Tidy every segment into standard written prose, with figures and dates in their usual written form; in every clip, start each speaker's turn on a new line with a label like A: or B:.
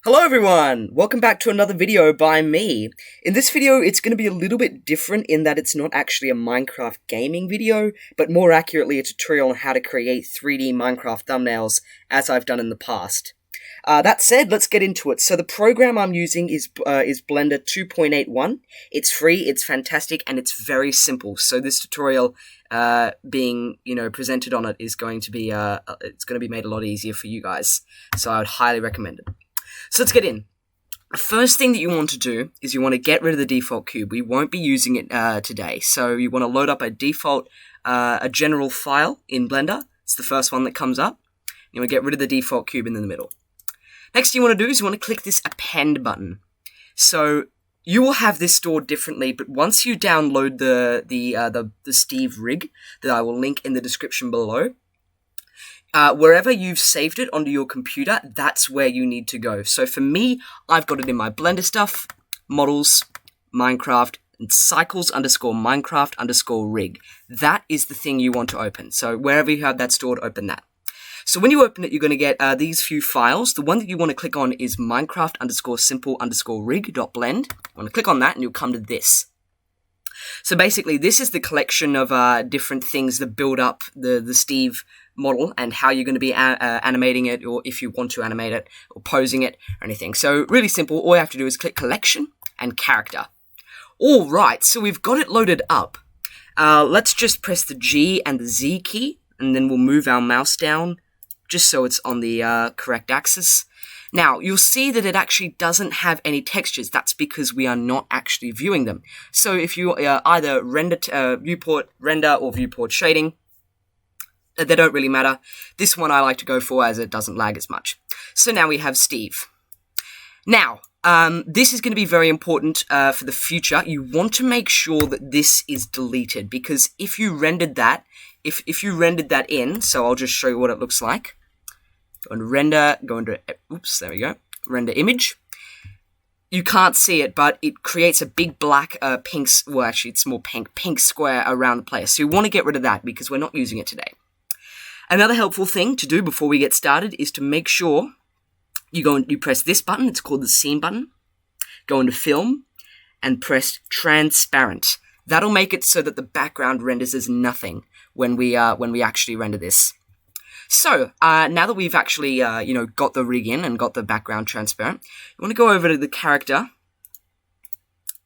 A: Hello everyone! Welcome back to another video by me. In this video, it's going to be a little bit different in that it's not actually a Minecraft gaming video, but more accurately a tutorial on how to create 3D Minecraft thumbnails, as I've done in the past. That said, let's get into it. So the program I'm using is Blender 2.81. It's free, it's fantastic, and it's very simple. So this tutorial being presented on it is going to be it's going to be made a lot easier for you guys. So I would highly recommend it. So let's get in. The first thing that you want to do is you want to get rid of the default cube. We won't be using it today. So you want to load up a default, a general file in Blender. It's the first one that comes up. You want to get rid of the default cube in the middle. Next thing you want to do is you want to click this append button. So you will have this stored differently, but once you download the Steve rig that I will link in the description below, wherever you've saved it onto your computer, that's where you need to go. So for me, I've got it in my Blender stuff, models, Minecraft, and cycles_Minecraft_rig. That is the thing you want to open. So wherever you have that stored, open that. So when you open it, you're going to get these few files. The one that you want to click on is Minecraft_simple_rig.blend. You want to click on that and you'll come to this. So basically, this is the collection of different things that build up the Steve model and how you're going to be animating it, or if you want to animate it, or posing it, or anything. So really simple. All you have to do is click Collection and Character. All right, so we've got it loaded up. Let's just press the G and the Z key, and then we'll move our mouse down just so it's on the correct axis. Now, you'll see that it actually doesn't have any textures. That's because we are not actually viewing them. So if you either viewport render or viewport shading, they don't really matter. This one I like to go for as it doesn't lag as much. So now we have Steve. Now, this is going to be very important for the future. You want to make sure that this is deleted, because if you rendered that, if you rendered that in, so I'll just show you what it looks like. Go into render, go into, oops, there we go, render image. You can't see it, but it creates a big black pink, well actually it's more pink square around the player. So you want to get rid of that because we're not using it today. Another helpful thing to do before we get started is to make sure you press this button, it's called the scene button, go into film, and press transparent. That'll make it so that the background renders as nothing when we actually render this. So, now that we've actually, got the rig in and got the background transparent, you want to go over to the character,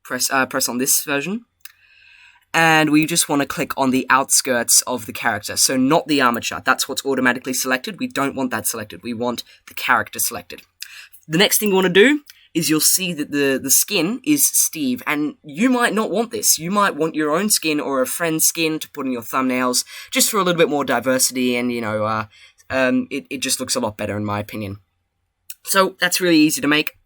A: press on this version, and we just want to click on the outskirts of the character, so not the armature. That's what's automatically selected. We don't want that selected. We want the character selected. The next thing you want to do is you'll see that the skin is Steve, and you might not want this. You might want your own skin or a friend's skin to put in your thumbnails, just for a little bit more diversity, and it just looks a lot better in my opinion. So that's really easy to make.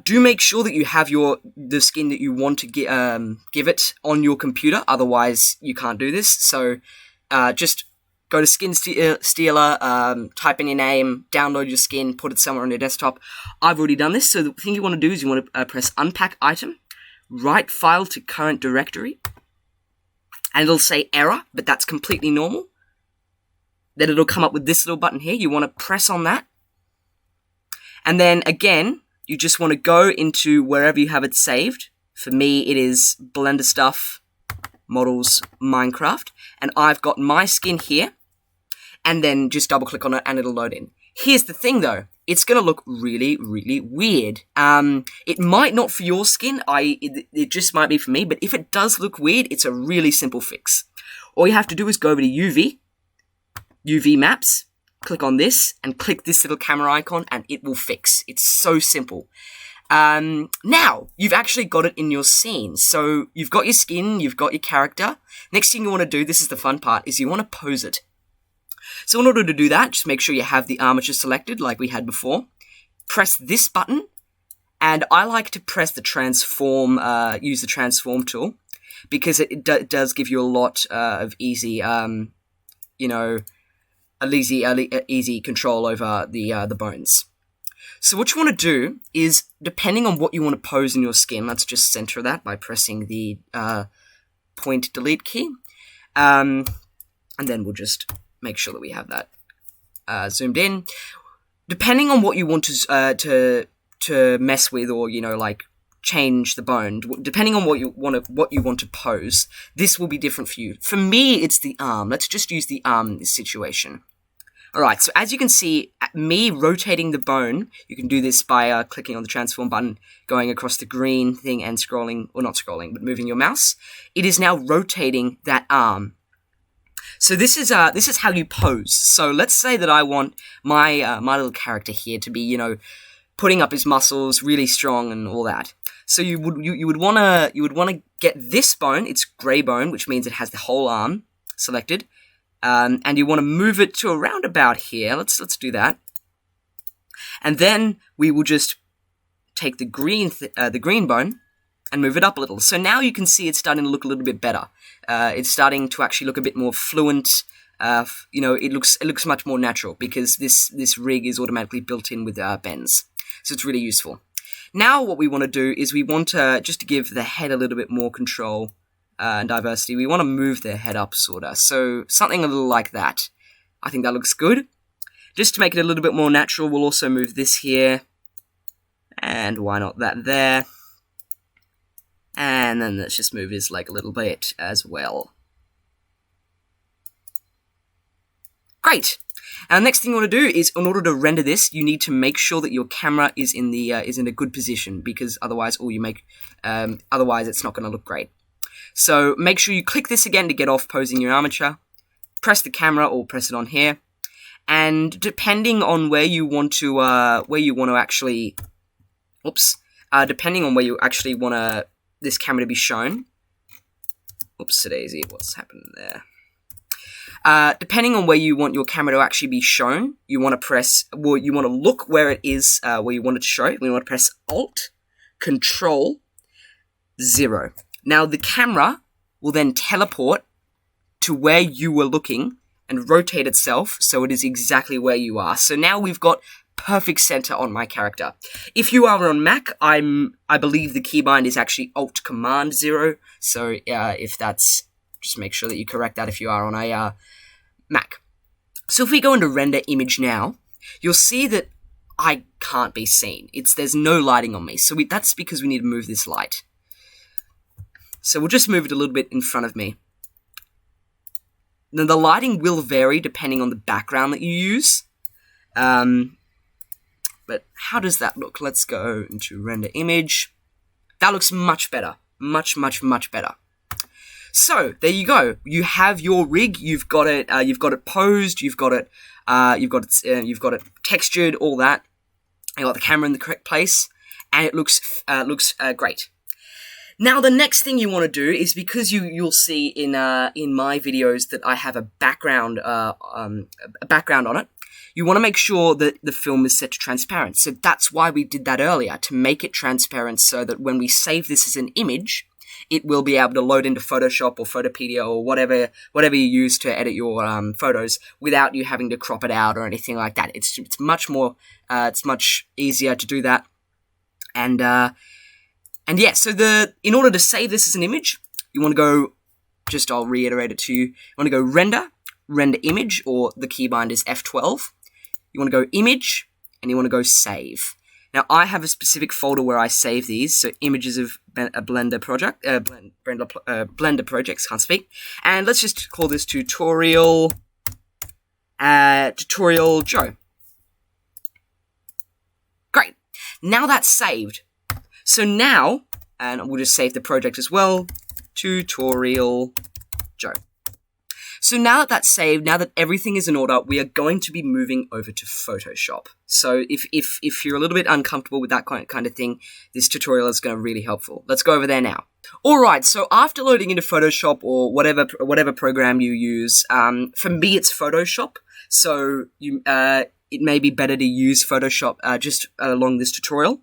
A: Do make sure that you have the skin that you want to give it on your computer, otherwise you can't do this. So just go to Skin Stealer, type in your name, download your skin, put it somewhere on your desktop. I've already done this, so the thing you want to do is you want to press Unpack Item, write File to Current Directory, and it'll say Error, but that's completely normal. Then it'll come up with this little button here. You want to press on that. And then, again, you just want to go into wherever you have it saved. For me, it is Blender Stuff, Models, Minecraft, and I've got my skin here. And then just double click on it and it'll load in. Here's the thing though, it's going to look really, really weird. It might not for your skin, it just might be for me, but if it does look weird, it's a really simple fix. All you have to do is go over to UV Maps, click on this, and click this little camera icon, and it will fix. It's so simple. Now, you've actually got it in your scene. So you've got your skin, you've got your character. Next thing you want to do, this is the fun part, is you want to pose it. So in order to do that, just make sure you have the armature selected like we had before. Press this button, and I like to press the transform, use the transform tool, because it does give you a lot of easy, easy control over the bones. So what you want to do is, depending on what you want to pose in your skin, let's just center that by pressing the point delete key, and then we'll just make sure that we have that zoomed in. depending on what you want to mess with, or like change the bone, depending on what you want to pose, this will be different for you. For me, it's the arm. Let's just use the arm in this situation. All right, so as you can see, me rotating the bone, you can do this by clicking on the transform button, going across the green thing and scrolling, or not scrolling, but moving your mouse. It is now rotating that arm. So this is how you pose. So let's say that I want my my little character here to be, putting up his muscles, really strong and all that. So you would wanna get this bone. It's grey bone, which means it has the whole arm selected. And you want to move it to around about here. Let's do that. And then we will just take the green bone and move it up a little. So now you can see it's starting to look a little bit better. It's starting to actually look a bit more fluent. It looks much more natural because this rig is automatically built in with bends. So it's really useful. Now what we want to do is we want to just to give the head a little bit more control and diversity. We want to move their head up, sorta. So something a little like that. I think that looks good. Just to make it a little bit more natural, we'll also move this here. And why not that there? And then let's just move his leg a little bit as well. Great. And the next thing you want to do is, in order to render this, you need to make sure that your camera is in a good position, because otherwise otherwise it's not going to look great. So make sure you click this again to get off posing your armature. Press the camera or press it on here, and depending on where you want to actually want this camera to be shown. Oops-a-daisy, what's happened there? Depending on where you want your camera to actually be shown, you want to look where it is, where you want it to show. We want to press Alt, Control, 0. Now the camera will then teleport to where you were looking and rotate itself so it is exactly where you are. So now we've got perfect center on my character. If you are on Mac, I believe the keybind is actually Alt Command 0. So if that's, just make sure that you correct that if you are on a Mac. So if we go into render image now, you'll see that I can't be seen. There's no lighting on me. So that's because we need to move this light. So we'll just move it a little bit in front of me. Now the lighting will vary depending on the background that you use. But how does that look? Let's go into render image. That looks much better. Much, much, much better. So there you go. You have your rig. You've got it posed. You've got it textured. All that. You got the camera in the correct place, and it looks great. Now the next thing you want to do is, because you'll see in my videos that I have a background on it. You want to make sure that the film is set to transparent. So that's why we did that earlier, to make it transparent so that when we save this as an image, it will be able to load into Photoshop or Photopedia or whatever you use to edit your photos without you having to crop it out or anything like that. It's much more, it's much easier to do that. And yeah, so in order to save this as an image, you want to go, I'll reiterate it to you. You want to go render image, or the keybind is F12. You want to go image, and you want to go save. Now, I have a specific folder where I save these, so images of a Blender project, Blender projects, can't speak. And let's just call this tutorial Joe. Great. Now that's saved. So now, and we'll just save the project as well, tutorial Joe. So now that that's saved, now that everything is in order, we are going to be moving over to Photoshop. So if you're a little bit uncomfortable with that kind of thing, this tutorial is going to be really helpful. Let's go over there now. Alright, so after loading into Photoshop or whatever program you use, for me it's Photoshop, so it may be better to use Photoshop just along this tutorial.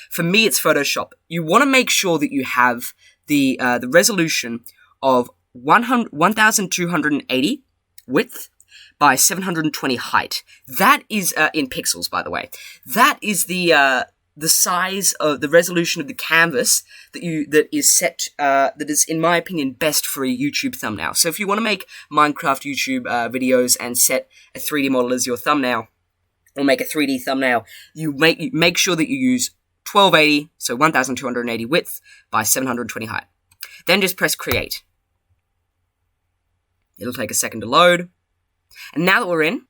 A: For me it's Photoshop. You want to make sure that you have the resolution of 1280 width by 720 height. That is in pixels, by the way. That is the size of the resolution of the canvas that is in my opinion best for a YouTube thumbnail. So if you want to make Minecraft YouTube videos and set a 3D model as your thumbnail, or make a 3D thumbnail, you make sure that you use 1280, so 1280 width by 720 height. Then just press create. It'll take a second to load. And now that we're in,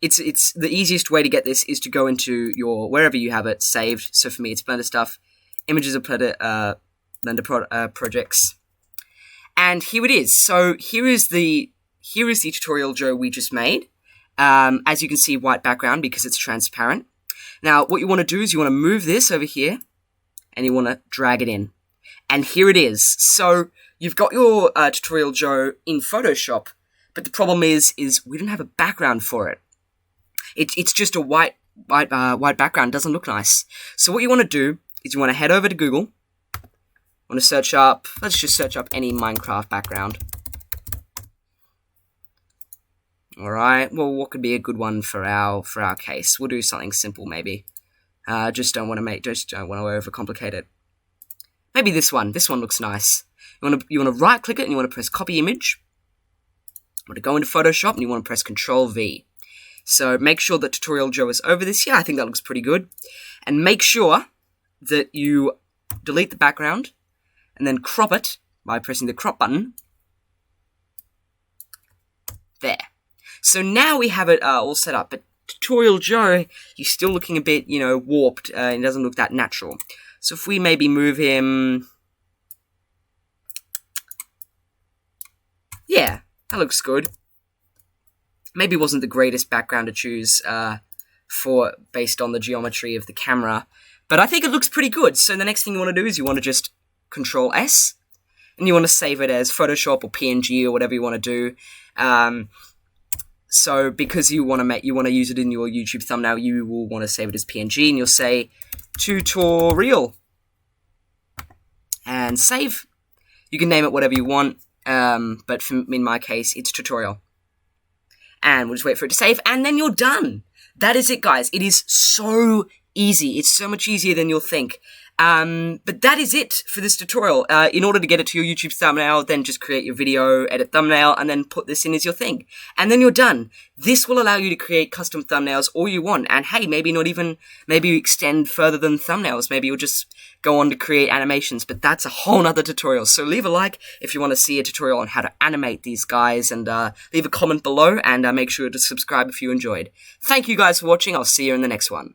A: it's the easiest way to get this is to go into your, wherever you have it saved. So for me, it's Blender stuff, images of Blender projects. And here it is. So here is the tutorial Joe we just made. As you can see, white background because it's transparent. Now, what you want to do is you want to move this over here and you want to drag it in. And here it is. So you've got your tutorial Joe in Photoshop, but the problem is we don't have a background for it. It's just a white background. Doesn't look nice. So what you want to do is you want to head over to Google. Want to search up, let's just search up any Minecraft background. Alright, well, what could be a good one for our case? We'll do something simple, maybe. Just don't want to overcomplicate it. Maybe this one. This one looks nice. You want to right-click it and you want to press Copy Image. You want to go into Photoshop and you want to press Control-V. So make sure that Tutorial Joe is over this. Yeah, I think that looks pretty good. And make sure that you delete the background and then crop it by pressing the crop button. There. So now we have it all set up, but Tutorial Joe, he's still looking a bit, warped, and doesn't look that natural. So if we maybe move him... Yeah, that looks good. Maybe wasn't the greatest background to choose based on the geometry of the camera, but I think it looks pretty good. So the next thing you want to do is you want to just Control S, and you want to save it as Photoshop or PNG or whatever you want to do. So because you want to use it in your YouTube thumbnail, you will want to save it as PNG, and you'll say tutorial and save. You can name it whatever you want, but in my case, it's tutorial. And we'll just wait for it to save, and then you're done. That is it, guys. It is so easy. It's so much easier than you'll think. But that is it for this tutorial. In order to get it to your YouTube thumbnail, then just create your video, edit thumbnail, and then put this in as your thing. And then you're done. This will allow you to create custom thumbnails all you want. And hey, maybe you extend further than thumbnails. Maybe you'll just go on to create animations, but that's a whole nother tutorial. So leave a like if you want to see a tutorial on how to animate these guys, and leave a comment below, and make sure to subscribe if you enjoyed. Thank you guys for watching. I'll see you in the next one.